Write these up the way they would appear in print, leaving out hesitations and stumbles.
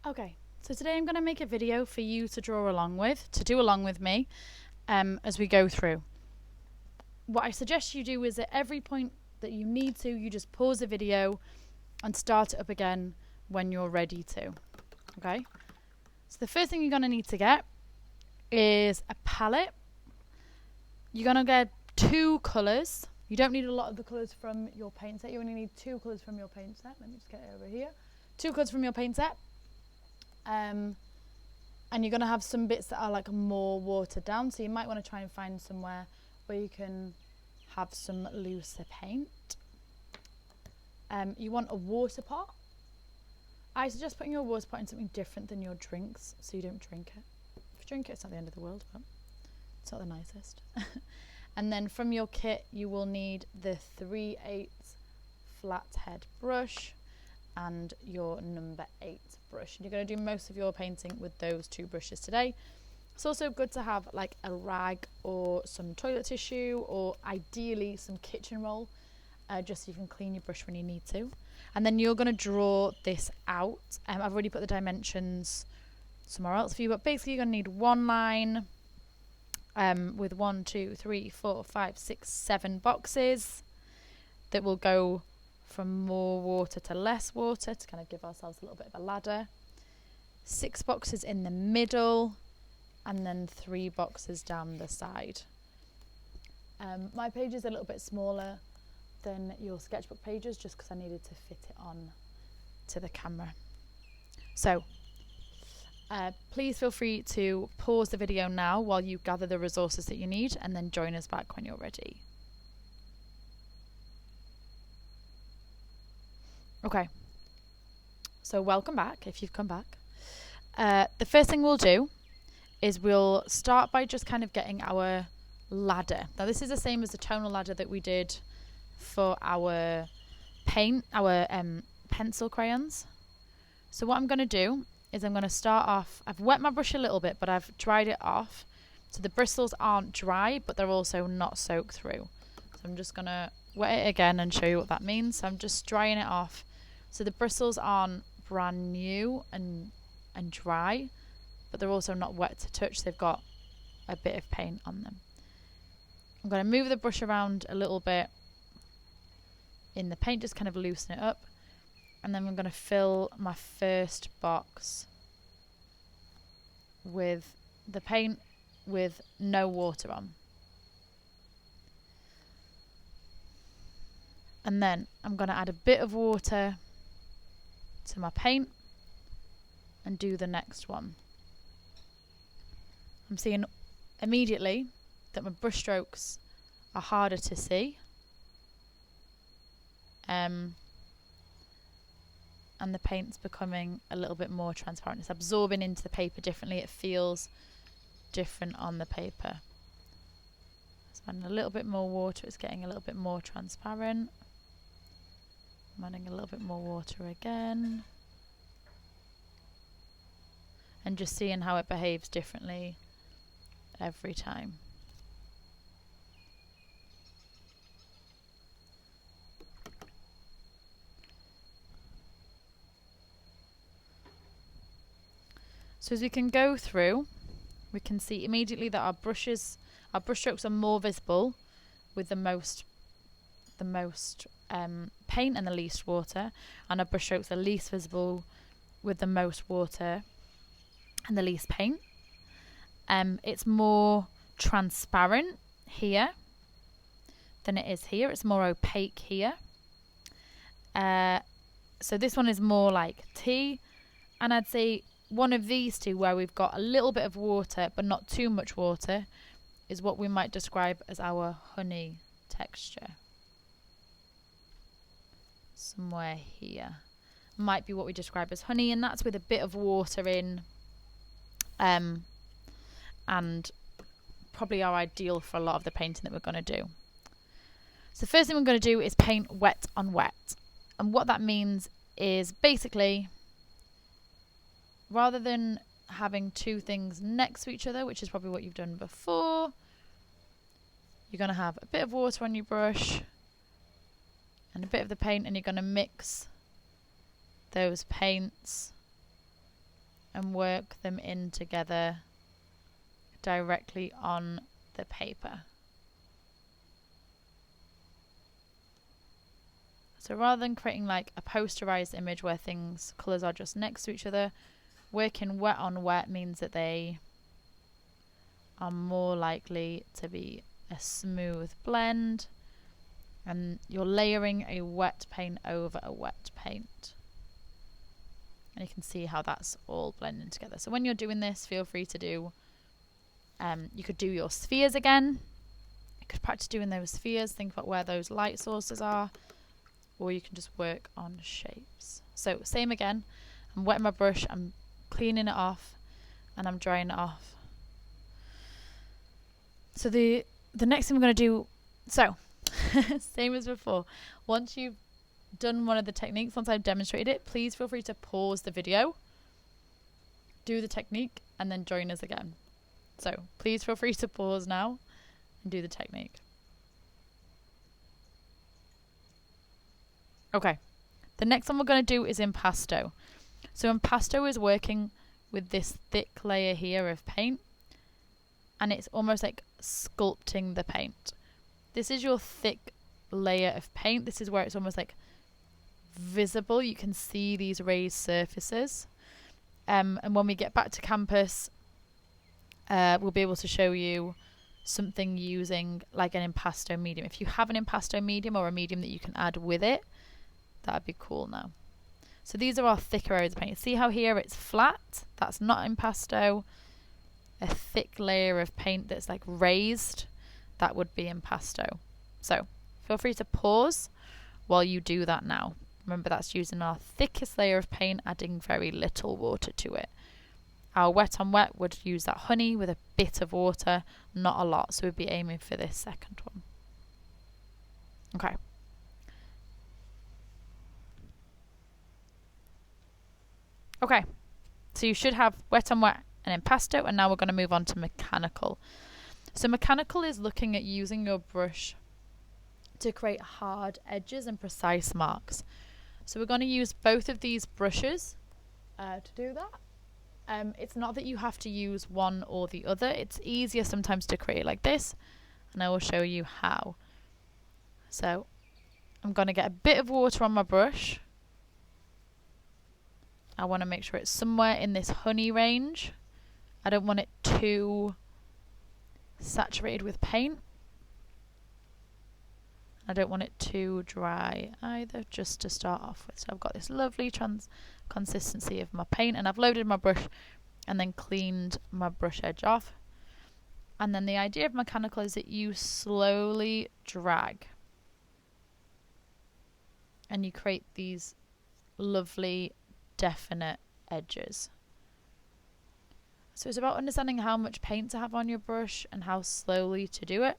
Okay, so today I'm going to make a video for you to draw along with, to do along with me as we go through. What I suggest you do is at every point that you need to, you just pause the video and start it up again when you're ready to. Okay, so the first thing you're going to need to get is a palette. You're going to get 2 colours. You don't need a lot of the colours from your paint set. You only need 2 colours from your paint set. Let me just get it over here. 2 colours from your paint set. And you're going to have some bits that are like more watered down, so you might want to try and find somewhere where you can have some looser paint. You want a water pot. I suggest putting your water pot in something different than your drinks so you don't drink it. If you drink it, it's not the end of the world, but it's not the nicest. And then from your kit you will need the 3/8 flat head brush and your number 8 brush. And you're going to do most of your painting with those 2 brushes today. It's also good to have like a rag or some toilet tissue, or ideally some kitchen roll, just so you can clean your brush when you need to. And then you're going to draw this out. I've already put the dimensions somewhere else for you, but basically you're going to need 1 line with 1, 2, 3, 4, 5, 6, 7 boxes that will go from more water to less water to kind of give ourselves a little bit of a ladder. 6 boxes in the middle, and then 3 boxes down the side. My page is a little bit smaller than your sketchbook pages just because I needed to fit it on to the camera. So please feel free to pause the video now while you gather the resources that you need, and then join us back when you're ready. Okay, so welcome back if you've come back. The first thing we'll do is we'll start by just kind of getting our ladder. Now this is the same as the tonal ladder that we did for our paint, our pencil crayons. So what I'm going to do is I'm going to start off, I've wet my brush a little bit, but I've dried it off. So the bristles aren't dry, but they're also not soaked through. So I'm just going to wet it again and show you what that means. So I'm just drying it off. So the bristles aren't brand new and dry, but they're also not wet to touch. They've got a bit of paint on them. I'm going to move the brush around a little bit in the paint, just kind of loosen it up. And then I'm going to fill my first box with the paint with no water on. And then I'm going to add a bit of water to my paint and do the next one. I'm seeing immediately that my brush strokes are harder to see. And the paint's becoming a little bit more transparent. It's absorbing into the paper differently. It feels different on the paper. So adding a little bit more water, it's getting a little bit more transparent. I'm adding a little bit more water again. And just seeing how it behaves differently every time. So as we can go through, we can see immediately that our brush strokes are more visible with the most paint and the least water, and our brush strokes are least visible with the most water and the least paint. It's more transparent here than it is here. It's more opaque here. So this one is more like tea, and I'd say one of these 2 where we've got a little bit of water but not too much water is what we might describe as our honey texture. Somewhere here might be what we describe as honey, and that's with a bit of water in, and probably our ideal for a lot of the painting that we're going to do. So the first thing we're going to do is paint wet on wet, and what that means is basically, rather than having 2 things next to each other, which is probably what you've done before, you're going to have a bit of water on your brush and a bit of the paint, and you're going to mix those paints and work them in together directly on the paper. So rather than creating like a posterized image where colours are just next to each other, working wet on wet means that they are more likely to be a smooth blend, and you're layering a wet paint over a wet paint. And you can see how that's all blending together. So when you're doing this, feel free to do, you could do your spheres again. You could practice doing those spheres, think about where those light sources are, or you can just work on shapes. So same again, I'm wetting my brush, I'm cleaning it off, and I'm drying it off. So the next thing we're going to do, so same as before, once you've done one of the techniques, once I've demonstrated it, please feel free to pause the video, do the technique, and then join us again. So please feel free to pause now and do the technique. Okay, the next one we're going to do is impasto. So impasto is working with this thick layer here of paint, and it's almost like sculpting the paint. This is your thick layer of paint. This is where it's almost like visible. You can see these raised surfaces. And when we get back to campus, we'll be able to show you something using like an impasto medium. If you have an impasto medium or a medium that you can add with it, that'd be cool now. So these are our thicker areas of paint. See how here it's flat? That's not impasto. A thick layer of paint that's like raised, that would be impasto. So feel free to pause while you do that now. Remember, that's using our thickest layer of paint, adding very little water to it. Our wet on wet would use that honey with a bit of water, not a lot, so we'd be aiming for this second one. Okay. Okay, so you should have wet on wet and impasto, and now we're going to move on to mechanical. So mechanical is looking at using your brush to create hard edges and precise marks. So we're going to use both of these brushes to do that. It's not that you have to use one or the other. It's easier sometimes to create like this, and I will show you how. So I'm going to get a bit of water on my brush. I want to make sure it's somewhere in this honey range. I don't want it too saturated with paint. I don't want it too dry either, just to start off with. So I've got this lovely consistency of my paint, and I've loaded my brush and then cleaned my brush edge off. And then the idea of mechanical is that you slowly drag and you create these lovely definite edges. So it's about understanding how much paint to have on your brush and how slowly to do it.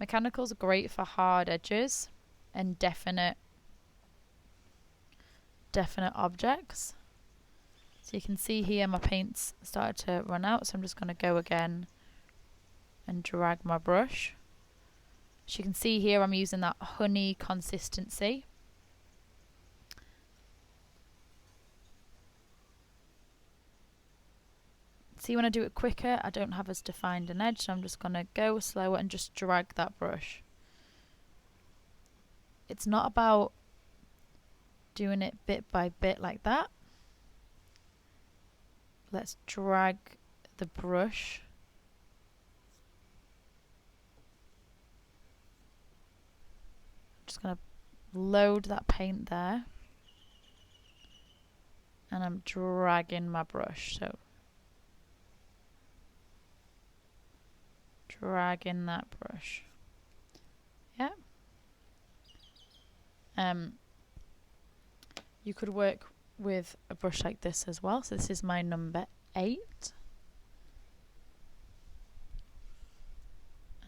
Mechanicals are great for hard edges and definite objects. So you can see here my paint's started to run out, so I'm just going to go again and drag my brush. As you can see here, I'm using that honey consistency. See, when I do it quicker, I don't have as defined an edge, so I'm just going to go slower and just drag that brush. It's not about doing it bit by bit like that. Let's drag the brush. Just going to load that paint there. And I'm dragging my brush, so dragging that brush. Yeah. You could work with a brush like this as well. So this is my number 8.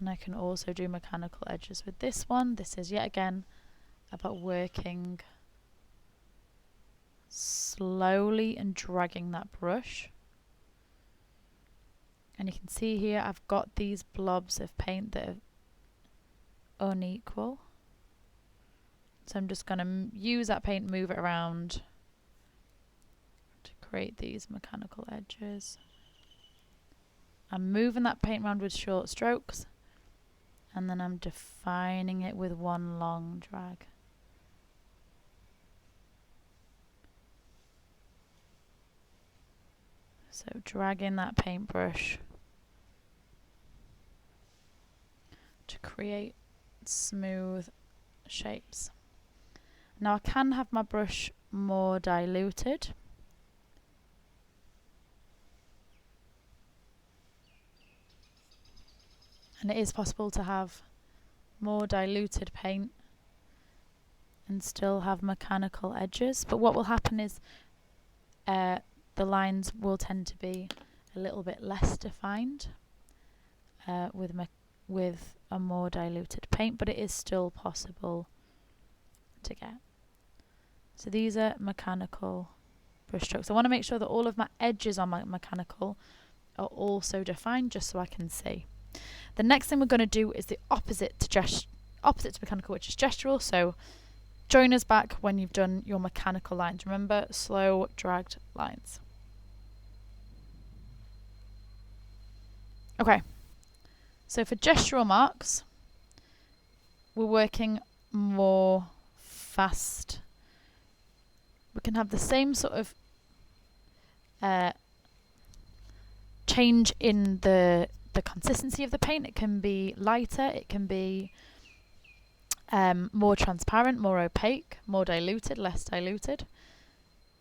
And I can also do mechanical edges with this one. This is yet again about working slowly and dragging that brush. And you can see here I've got these blobs of paint that are unequal. So I'm just going to use that paint, move it around to create these mechanical edges. I'm moving that paint around with short strokes, and then I'm defining it with one long drag. So dragging that paintbrush to create smooth shapes. Now I can have my brush more diluted. And it is possible to have more diluted paint and still have mechanical edges. But what will happen is the lines will tend to be a little bit less defined with a more diluted paint, but it is still possible to get. So these are mechanical brush strokes. I want to make sure that all of my edges on my mechanical are also defined, just so I can see. The next thing we're going to do is the opposite to mechanical, which is gestural. So join us back when you've done your mechanical lines. Remember, slow dragged lines. Okay, so for gestural marks, we're working more fast. We can have the same sort of change in the consistency of the paint. It can be lighter, it can be more transparent, more opaque, more diluted, less diluted.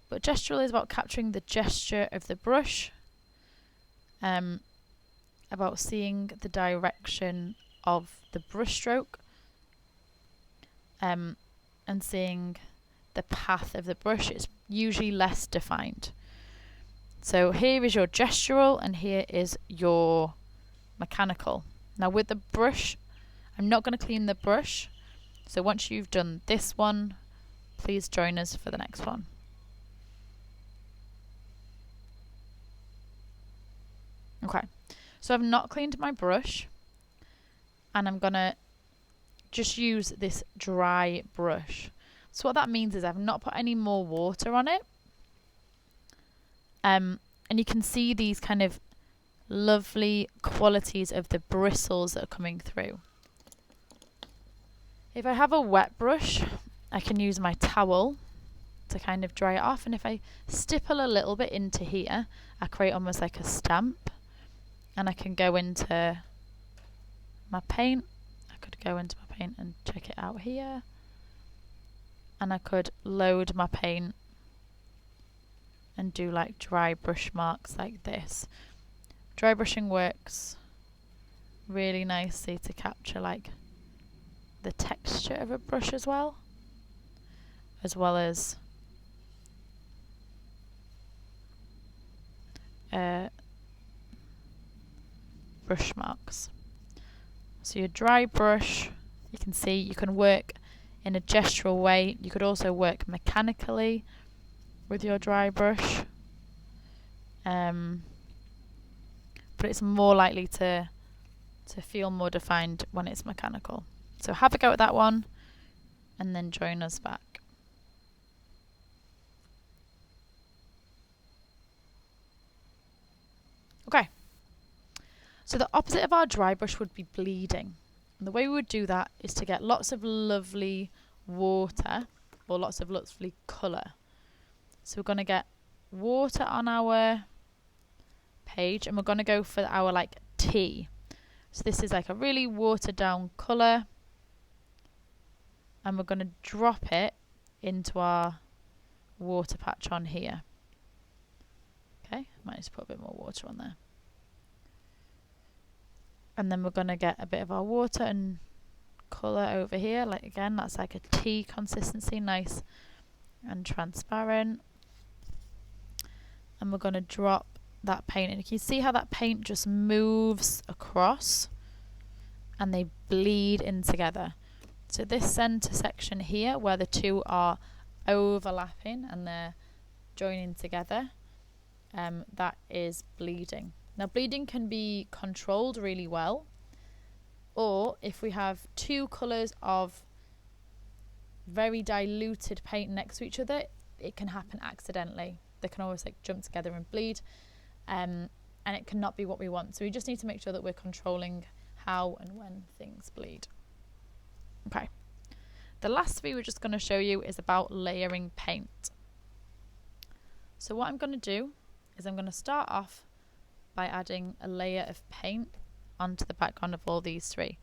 But gestural is about capturing the gesture of the brush, about seeing the direction of the brush stroke, and seeing the path of the brush. It's usually less defined. So here is your gestural and here is your mechanical. Now with the brush, I'm not going to clean the brush. So once you've done this one, please join us for the next one. Okay, so I've not cleaned my brush and I'm going to just use this dry brush. So what that means is I've not put any more water on it. And you can see these kind of lovely qualities of the bristles that are coming through. If I have a wet brush, I can use my towel to kind of dry it off. And if I stipple a little bit into here, I create almost like a stamp. And I can go into my paint. I could go into my paint and check it out here. And I could load my paint and do like dry brush marks like this. Dry brushing works really nicely to capture like the texture of a brush as well as brush marks. So your dry brush, you can see you can work in a gestural way. You could also work mechanically with your dry brush, but it's more likely to feel more defined when it's mechanical. So have a go at that one and then join us back. Okay, so the opposite of our dry brush would be bleeding. And the way we would do that is to get lots of lovely water or lots of lovely colour. So we're going to get water on our page and we're going to go for our like tea. So this is like a really watered down colour. And we're going to drop it into our water patch on here. Okay, might just put a bit more water on there. And then we're going to get a bit of our water and colour over here. Like again, that's like a tea consistency, nice and transparent. And we're going to drop that paint. And you can see how that paint just moves across and they bleed in together. So this centre section here, where the two are overlapping and they're joining together, that is bleeding. Now bleeding can be controlled really well, or if we have two colours of very diluted paint next to each other, it can happen accidentally. they can always like jump together and bleed, and it cannot be what we want. So we just need to make sure that we're controlling how and when things bleed. Okay. The last three we're just going to show you is about layering paint. So what I'm going to do is I'm going to start off by adding a layer of paint onto the background of all these three.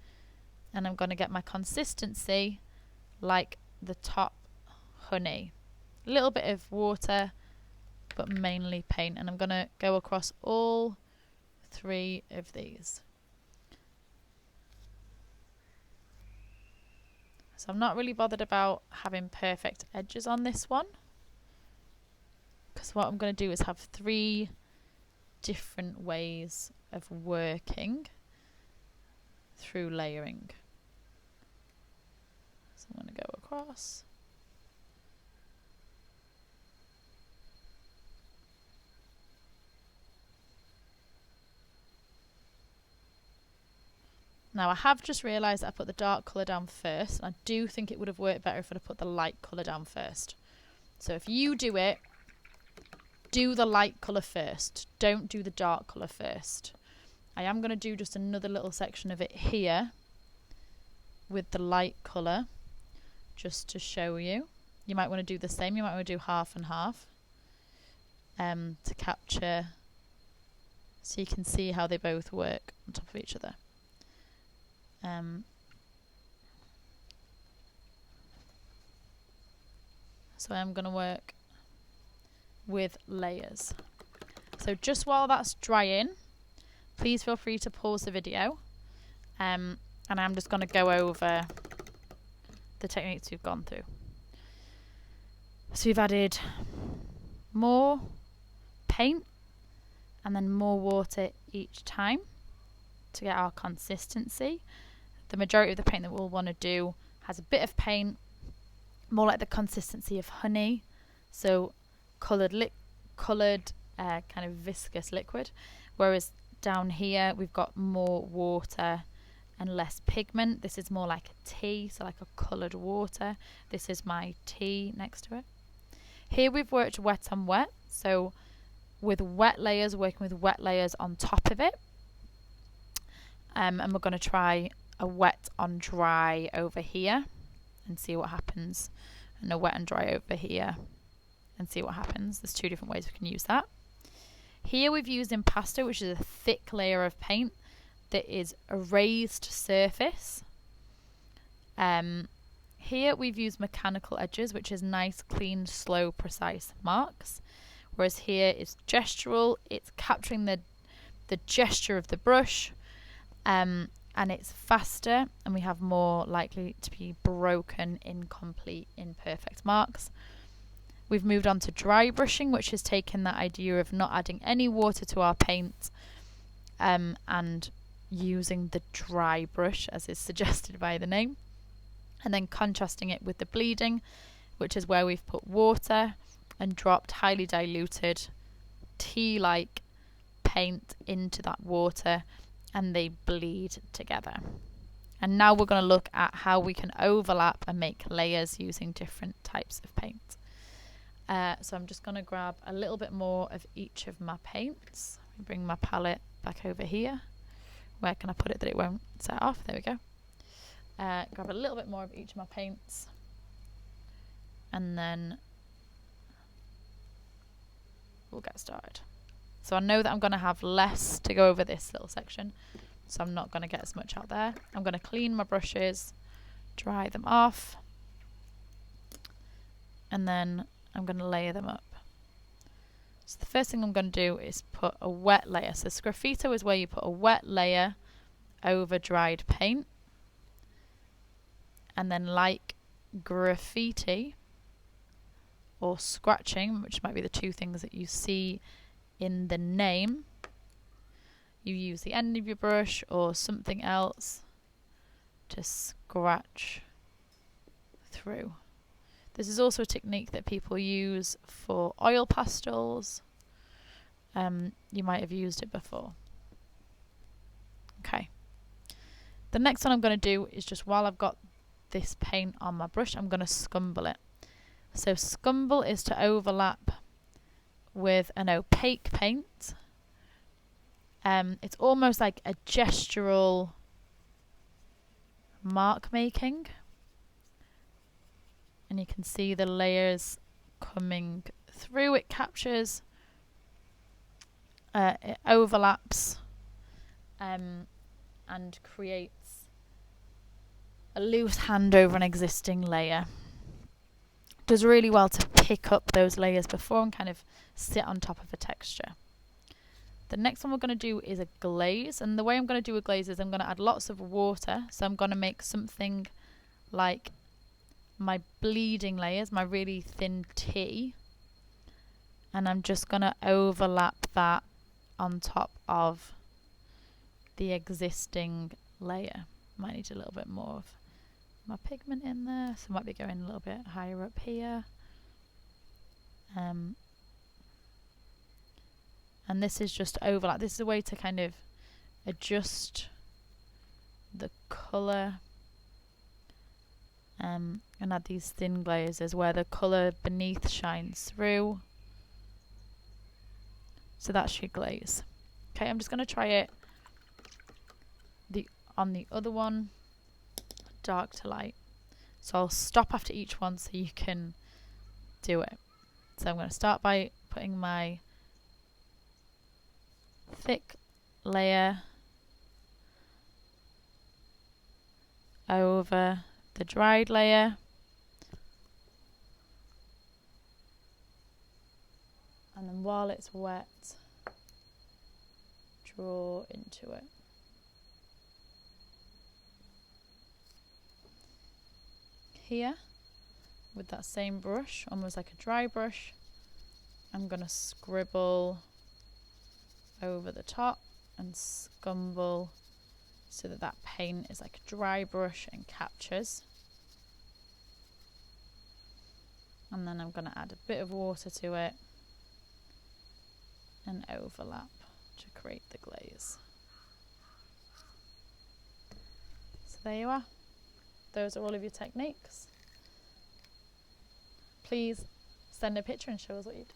And I'm going to get my consistency like the top honey. A little bit of water, but mainly paint. And I'm going to go across all three of these. So I'm not really bothered about having perfect edges on this one, because what I'm going to do is have three different ways of working through layering. So I'm going to go across. Now I have just realised that I put the dark colour down first, and I do think it would have worked better if I'd have put the light colour down first. So if you do it, do the light colour first, don't do the dark colour first. I am going to do just another little section of it here with the light colour, just to show you. You might want to do the same, you might want to do half and half, to capture, so you can see how they both work on top of each other. So I'm going to work with layers. So just while that's drying, please feel free to pause the video, and I'm just going to go over the techniques we've gone through. So we've added more paint and then more water each time to get our consistency. The majority of the paint that we'll want to do has a bit of paint, more like the consistency of honey, so coloured kind of viscous liquid, whereas down here we've got more water and less pigment. This is more like a tea, so like a coloured water. This is my tea next to it. Here we've worked wet on wet, so with wet layers, working with wet layers on top of it. And we're going to try a wet on dry over here and see what happens, and a wet and dry over here and see what happens. There's two different ways we can use that. Here we've used impasto, which is a thick layer of paint that is a raised surface. Here we've used mechanical edges, which is nice, clean, slow, precise marks. Whereas here it's gestural, it's capturing the gesture of the brush, and it's faster, and we have more likely to be broken, incomplete, imperfect marks. We've moved on to dry brushing, which is taking that idea of not adding any water to our paint, and using the dry brush as is suggested by the name, and then contrasting it with the bleeding, which is where we've put water and dropped highly diluted tea-like paint into that water, and they bleed together. And now we're going to look at how we can overlap and make layers using different types of paint. So I'm just going to grab a little bit more of each of my paints. Bring my palette back over here. Where can I put it that it won't set off? There we go. Grab a little bit more of each of my paints, and then we'll get started. So I know that I'm going to have less to go over this little section, so I'm not going to get as much out there. I'm going to clean my brushes, dry them off, and then I'm going to layer them up. So the first thing I'm going to do is put a wet layer. So sgraffito is where you put a wet layer over dried paint. And then, like graffiti or scratching, which might be the two things that you see in the name, you use the end of your brush or something else to scratch through. This is also a technique that people use for oil pastels. You might have used it before. Okay. The next one I'm going to do is, just while I've got this paint on my brush, I'm going to scumble it. So scumble is to overlap with an opaque paint. It's almost like a gestural mark making. And you can see the layers coming through. It captures, it overlaps, and creates a loose hand over an existing layer. Does really well to pick up those layers before and kind of sit on top of a texture. The next one we're going to do is a glaze, and the way I'm going to do a glaze is I'm going to add lots of water. So I'm going to make something like my bleeding layers, my really thin tea, and I'm just going to overlap that on top of the existing layer. Might need a little bit more of my pigment in there, so I might be going a little bit higher up here. And this is just overlap. This is a way to kind of adjust the colour, and add these thin glazes where the colour beneath shines through. So that's your glaze. Okay, I'm just going to try it on the other one, dark to light. So I'll stop after each one so you can do it. So I'm going to start by putting my thick layer over the dried layer, and then while it's wet, draw into it. Here, with that same brush, almost like a dry brush, I'm going to scribble over the top and scumble so that that paint is like a dry brush and captures. And then I'm going to add a bit of water to it and overlap to create the glaze. So there you are. Those are all of your techniques. Please send a picture and show us what you did.